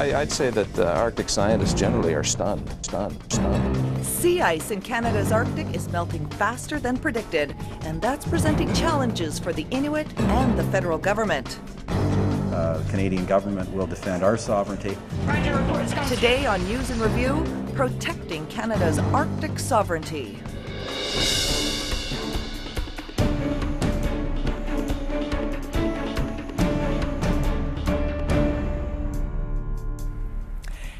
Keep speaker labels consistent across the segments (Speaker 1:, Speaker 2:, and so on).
Speaker 1: I'd say that Arctic scientists generally are stunned.
Speaker 2: Sea ice in Canada's Arctic is melting faster than predicted, and that's presenting challenges for the Inuit and the federal government.
Speaker 3: The Canadian government will defend our sovereignty.
Speaker 2: Today on News and Review, protecting Canada's Arctic sovereignty.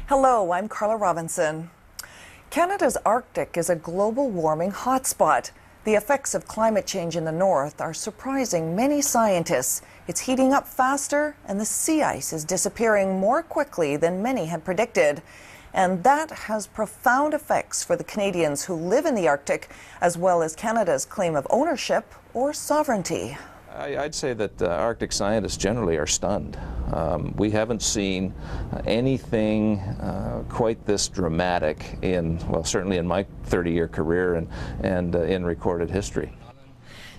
Speaker 2: Hello, I'm Carla Robinson. Canada's Arctic is a global warming hotspot. The effects of climate change in the north are surprising many scientists. It's heating up faster, and the sea ice is disappearing more quickly than many had predicted. And that has profound effects for the Canadians who live in the Arctic, as well as Canada's claim of ownership or sovereignty.
Speaker 1: I'd say that Arctic scientists generally are stunned. We haven't seen anything quite this dramatic certainly in my 30-year career and in recorded history.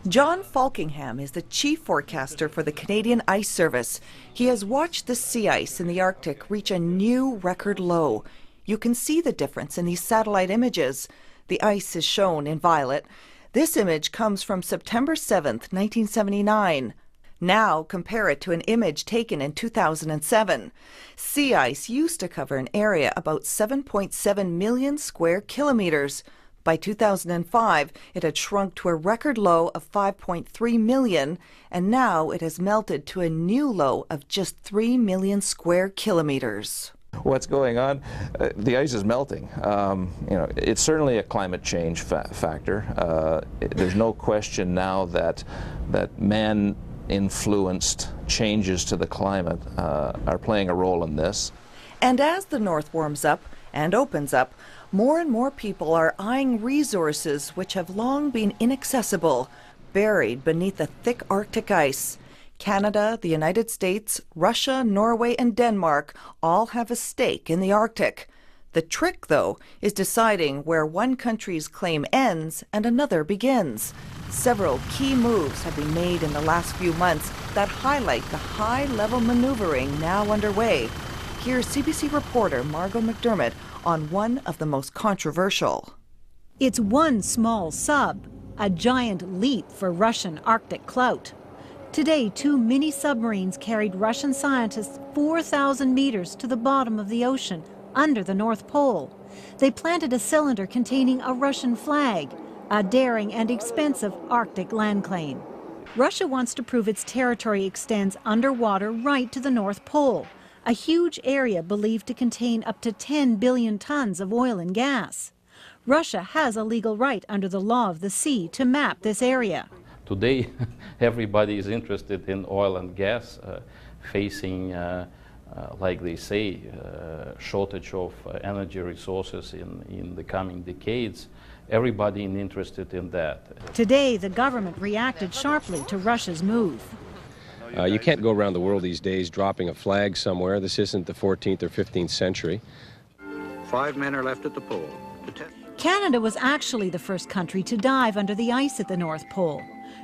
Speaker 2: John Falkingham is the chief forecaster for the Canadian Ice Service. He has watched the sea ice in the Arctic reach a new record low. You can see the difference in these satellite images. The ice is shown in violet. This image comes from September 7th, 1979. Now compare it to an image taken in 2007. Sea ice used to cover an area about 7.7 million square kilometers. By 2005, it had shrunk to a record low of 5.3 million, and now it has melted to a new low of just 3 million square kilometers.
Speaker 1: What's going on? The ice is melting. It's certainly a climate change factor. There's no question now that man-influenced changes to the climate are playing a role in this.
Speaker 2: And as the north warms up and opens up, more and more people are eyeing resources which have long been inaccessible, buried beneath the thick Arctic ice. Canada, the United States, Russia, Norway, and Denmark all have a stake in the Arctic. The trick, though, is deciding where one country's claim ends and another begins. Several key moves have been made in the last few months that highlight the high-level maneuvering now underway. Here's CBC reporter Margot McDermott on one of the most controversial.
Speaker 4: It's one small sub, a giant leap for Russian Arctic clout. Today, 2 mini-submarines carried Russian scientists 4,000 meters to the bottom of the ocean, under the North Pole. They planted a cylinder containing a Russian flag, a daring and expensive Arctic land claim. Russia wants to prove its territory extends underwater right to the North Pole, a huge area believed to contain up to 10 billion tons of oil and gas. Russia has a legal right under the law of the sea to map this area.
Speaker 5: Today, everybody is interested in oil and gas, facing, like they say, shortage of energy resources in the coming decades. Everybody is interested in that.
Speaker 4: Today, the government reacted sharply to Russia's move.
Speaker 6: You can't go around the world these days dropping a flag somewhere. This isn't the 14th or 15th century.
Speaker 7: 5 men are left at the pole.
Speaker 4: Canada was actually the first country to dive under the ice at the North Pole.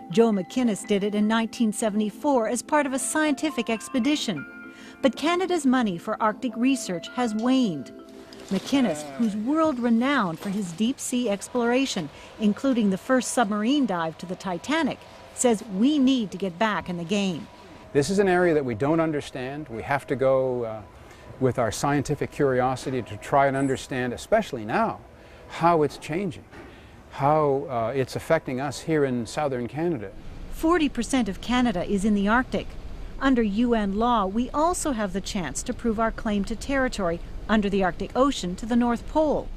Speaker 4: Joe McInnes did it in 1974 as part of a scientific expedition. But Canada's money for Arctic research has waned. McInnes, who's world-renowned for his deep-sea exploration, including the first submarine dive to the Titanic, says we need to get back in the game.
Speaker 8: This is an area that we don't understand. We have to go with our scientific curiosity to try and understand, especially now, how it's changing, how it's affecting us here in southern Canada.
Speaker 4: 40% of Canada is in the Arctic. Under UN law, we also have the chance to prove our claim to territory under the Arctic Ocean to the North Pole.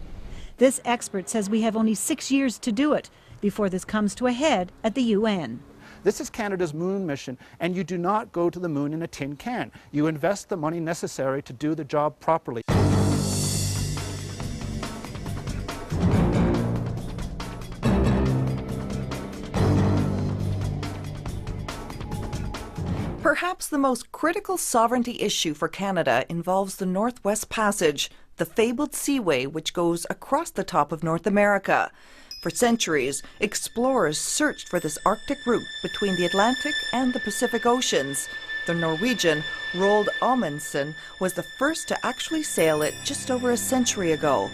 Speaker 4: This expert says we have only 6 years to do it before this comes to a head at the UN.
Speaker 9: This is Canada's moon mission, and you do not go to the moon in a tin can. You invest the money necessary to do the job properly.
Speaker 2: Perhaps the most critical sovereignty issue for Canada involves the Northwest Passage, the fabled seaway which goes across the top of North America. For centuries, explorers searched for this Arctic route between the Atlantic and the Pacific Oceans. The Norwegian Roald Amundsen was the first to actually sail it just over a century ago.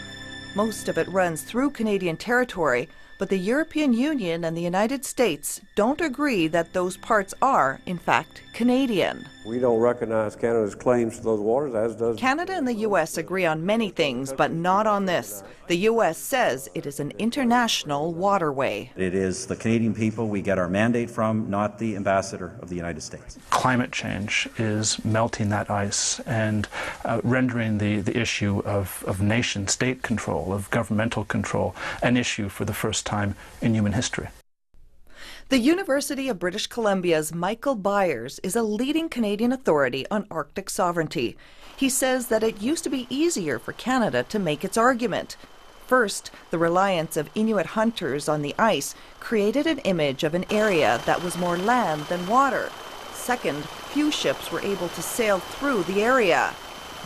Speaker 2: Most of it runs through Canadian territory, but the European Union and the United States don't agree that those parts are, in fact, Canadian.
Speaker 10: We don't recognize Canada's claims to those waters, as does
Speaker 2: Canada and the U.S. agree on many things, but not on this. The U.S. says it is an international waterway.
Speaker 3: It is the Canadian people we get our mandate from, not the ambassador of the United States.
Speaker 9: Climate change is melting that ice and rendering the issue of nation-state control, of governmental control, an issue for the first time in human history.
Speaker 2: The University of British Columbia's Michael Byers is a leading Canadian authority on Arctic sovereignty. He says that it used to be easier for Canada to make its argument. First, the reliance of Inuit hunters on the ice created an image of an area that was more land than water. Second, few ships were able to sail through the area.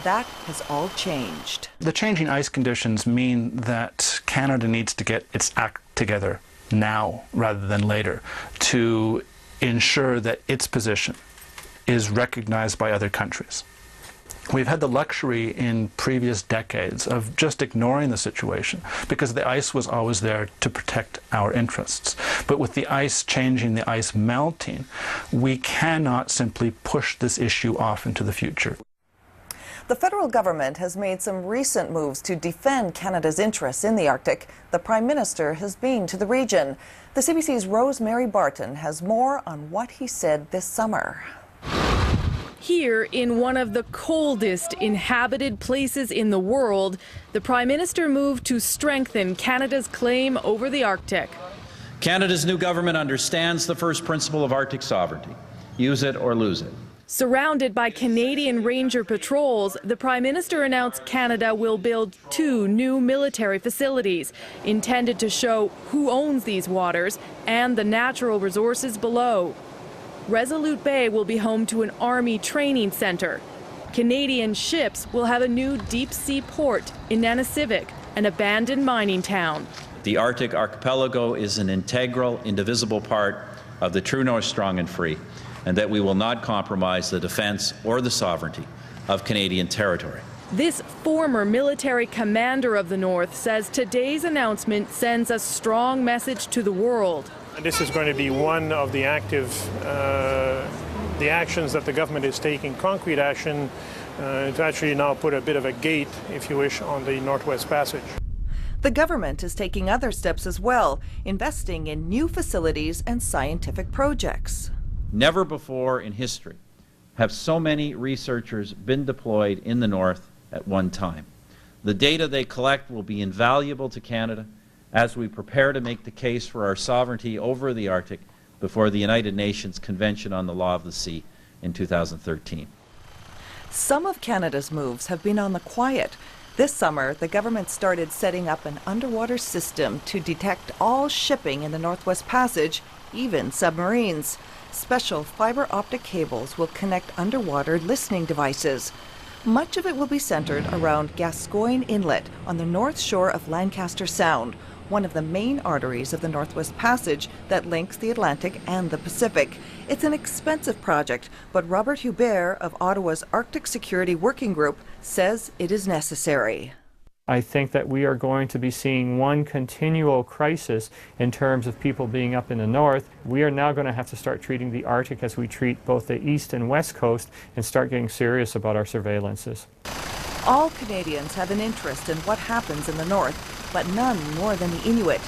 Speaker 2: That has all changed.
Speaker 9: The changing ice conditions mean that Canada needs to get its act together now rather than later to ensure that its position is recognized by other countries. We've had the luxury in previous decades of just ignoring the situation because the ice was always there to protect our interests. But with the ice changing, the ice melting, we cannot simply push this issue off into the future.
Speaker 2: The federal government has made some recent moves to defend Canada's interests in the Arctic. The Prime Minister has been to the region. The CBC's Rosemary Barton has more on what he said this summer.
Speaker 11: Here, in one of the coldest inhabited places in the world, the Prime Minister moved to strengthen Canada's claim over the Arctic.
Speaker 12: Canada's new government understands the first principle of Arctic sovereignty: use it or lose it.
Speaker 11: Surrounded by Canadian Ranger patrols, the Prime Minister announced Canada will build 2 new military facilities intended to show who owns these waters and the natural resources below. Resolute Bay will be home to an Army training center. Canadian ships will have a new deep-sea port in Nanisivik, an abandoned mining town.
Speaker 12: The Arctic archipelago is an integral, indivisible part of the true North, strong and free, and that we will not compromise the defense or the sovereignty of Canadian territory.
Speaker 11: This former military commander of the North says today's announcement sends a strong message to the world.
Speaker 13: This is going to be one of the actions that the government is taking, concrete action, to actually now put a bit of a gate, if you wish, on the Northwest Passage.
Speaker 2: The government is taking other steps as well, investing in new facilities and scientific projects.
Speaker 12: Never before in history have so many researchers been deployed in the North at one time. The data they collect will be invaluable to Canada as we prepare to make the case for our sovereignty over the Arctic before the United Nations Convention on the Law of the Sea in 2013.
Speaker 2: Some of Canada's moves have been on the quiet. This summer, the government started setting up an underwater system to detect all shipping in the Northwest Passage, even submarines. Special fiber optic cables will connect underwater listening devices. Much of it will be centered around Gascoyne Inlet on the north shore of Lancaster Sound, one of the main arteries of the Northwest Passage that links the Atlantic and the Pacific. It's an expensive project, but Robert Hubert of Ottawa's Arctic Security Working Group says it is necessary.
Speaker 14: I think that we are going to be seeing one continual crisis in terms of people being up in the north. We are now going to have to start treating the Arctic as we treat both the east and west coast and start getting serious about our surveillances.
Speaker 2: All Canadians have an interest in what happens in the north, but none more than the Inuit.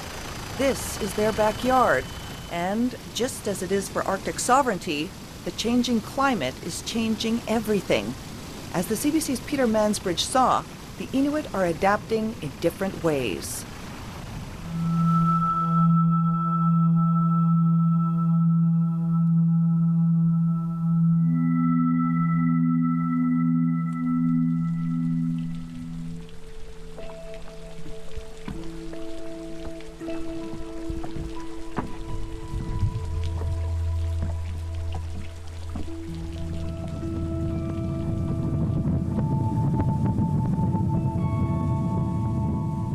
Speaker 2: This is their backyard, and just as it is for Arctic sovereignty, the changing climate is changing everything. As the CBC's Peter Mansbridge saw, the Inuit are adapting in different ways.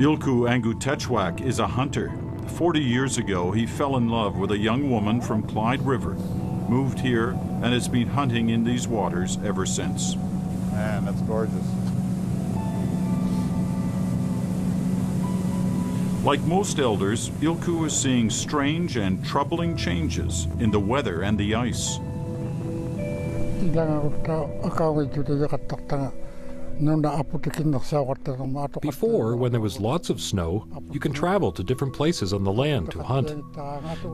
Speaker 15: Ilku Angutechwak is a hunter. 40 years ago, he fell in love with a young woman from Clyde River. moved here and has been hunting in these waters ever since.
Speaker 16: Man, that's gorgeous.
Speaker 15: Like most elders, Ilkku is seeing strange and troubling changes in the weather and the ice.
Speaker 17: Before, when there was lots of snow, you can travel to different places on the land to hunt.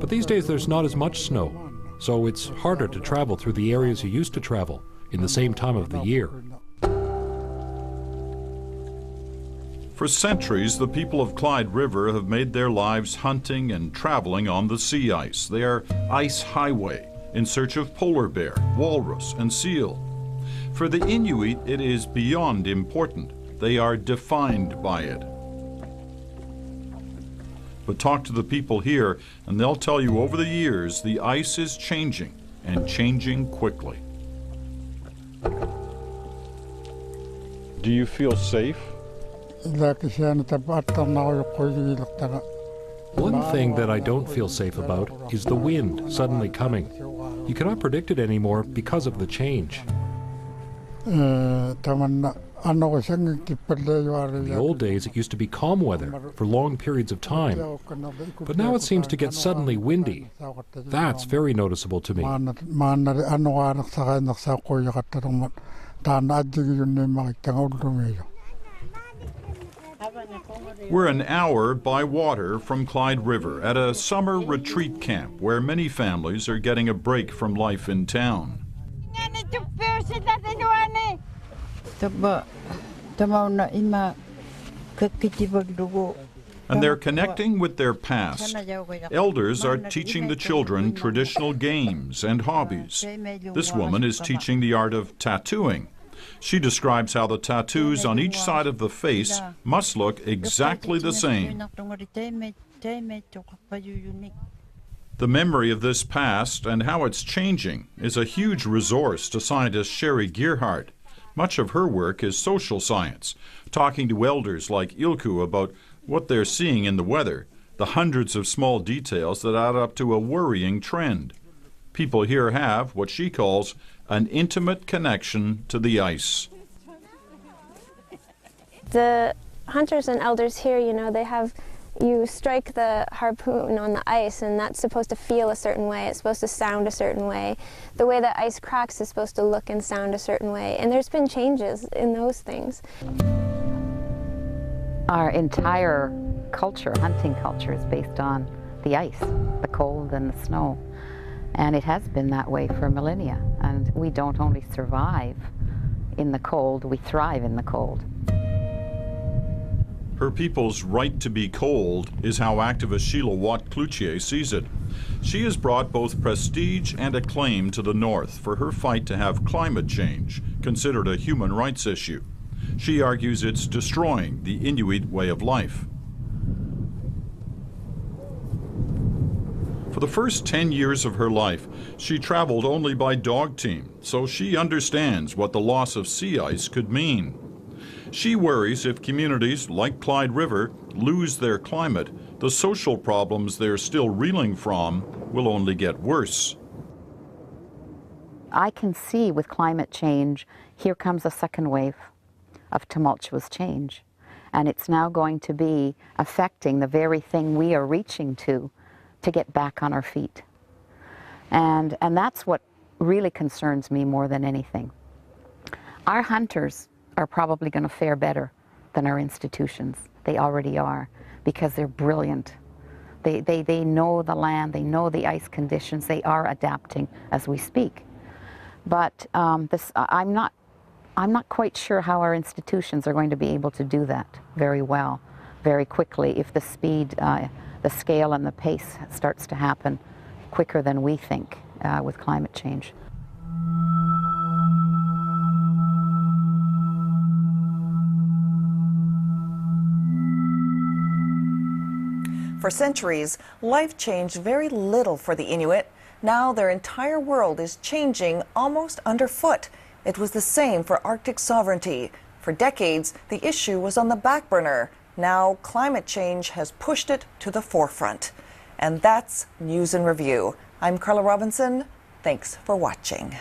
Speaker 17: But these days there's not as much snow, so it's harder to travel through the areas you used to travel in the same time of the year.
Speaker 15: For centuries, the people of Clyde River have made their lives hunting and traveling on the sea ice. They are ice highway in search of polar bear, walrus, and seal. For the Inuit, it is beyond important. They are defined by it. But talk to the people here, and they'll tell you over the years, the ice is changing, and changing quickly. Do you feel safe?
Speaker 17: One thing that I don't feel safe about is the wind suddenly coming. You cannot predict it anymore because of the change. In the old days, it used to be calm weather for long periods of time, but now it seems to get suddenly windy. That's very noticeable to me.
Speaker 15: We're an hour by water from Clyde River at a summer retreat camp where many families are getting a break from life in town. And they're connecting with their past. Elders are teaching the children traditional games and hobbies. This woman is teaching the art of tattooing. She describes how the tattoos on each side of the face must look exactly the same. The memory of this past and how it's changing is a huge resource to scientist Sherry Gearhart. Much of her work is social science, talking to elders like Ilkku about what they're seeing in the weather, the hundreds of small details that add up to a worrying trend. People here have what she calls an intimate connection to the ice.
Speaker 18: The hunters and elders here, you strike the harpoon on the ice and that's supposed to feel a certain way, it's supposed to sound a certain way. The way the ice cracks is supposed to look and sound a certain way, and there's been changes in those things.
Speaker 19: Our entire culture, hunting culture, is based on the ice, the cold and the snow. And it has been that way for millennia. And we don't only survive in the cold, we thrive in the cold.
Speaker 15: Her people's right to be cold is how activist Sheila Watt-Cloutier sees it. She has brought both prestige and acclaim to the North for her fight to have climate change considered a human rights issue. She argues it's destroying the Inuit way of life. For the first 10 years of her life, she traveled only by dog team, so she understands what the loss of sea ice could mean. She worries if communities like Clyde River lose their climate, the social problems they're still reeling from will only get worse.
Speaker 19: I can see with climate change, here comes a second wave of tumultuous change. And it's now going to be affecting the very thing we are reaching to get back on our feet. And that's what really concerns me more than anything. Our hunters are probably going to fare better than our institutions. They already are, because they're brilliant. They know the land, they know the ice conditions, they are adapting as we speak. But I'm not quite sure how our institutions are going to be able to do that very well, very quickly, if the speed, the scale and the pace starts to happen quicker than we think with climate change.
Speaker 2: For centuries, life changed very little for the Inuit. Now their entire world is changing almost underfoot. It was the same for Arctic sovereignty. For decades, the issue was on the back burner. Now climate change has pushed it to the forefront. And that's News in Review. I'm Carla Robinson. Thanks for watching.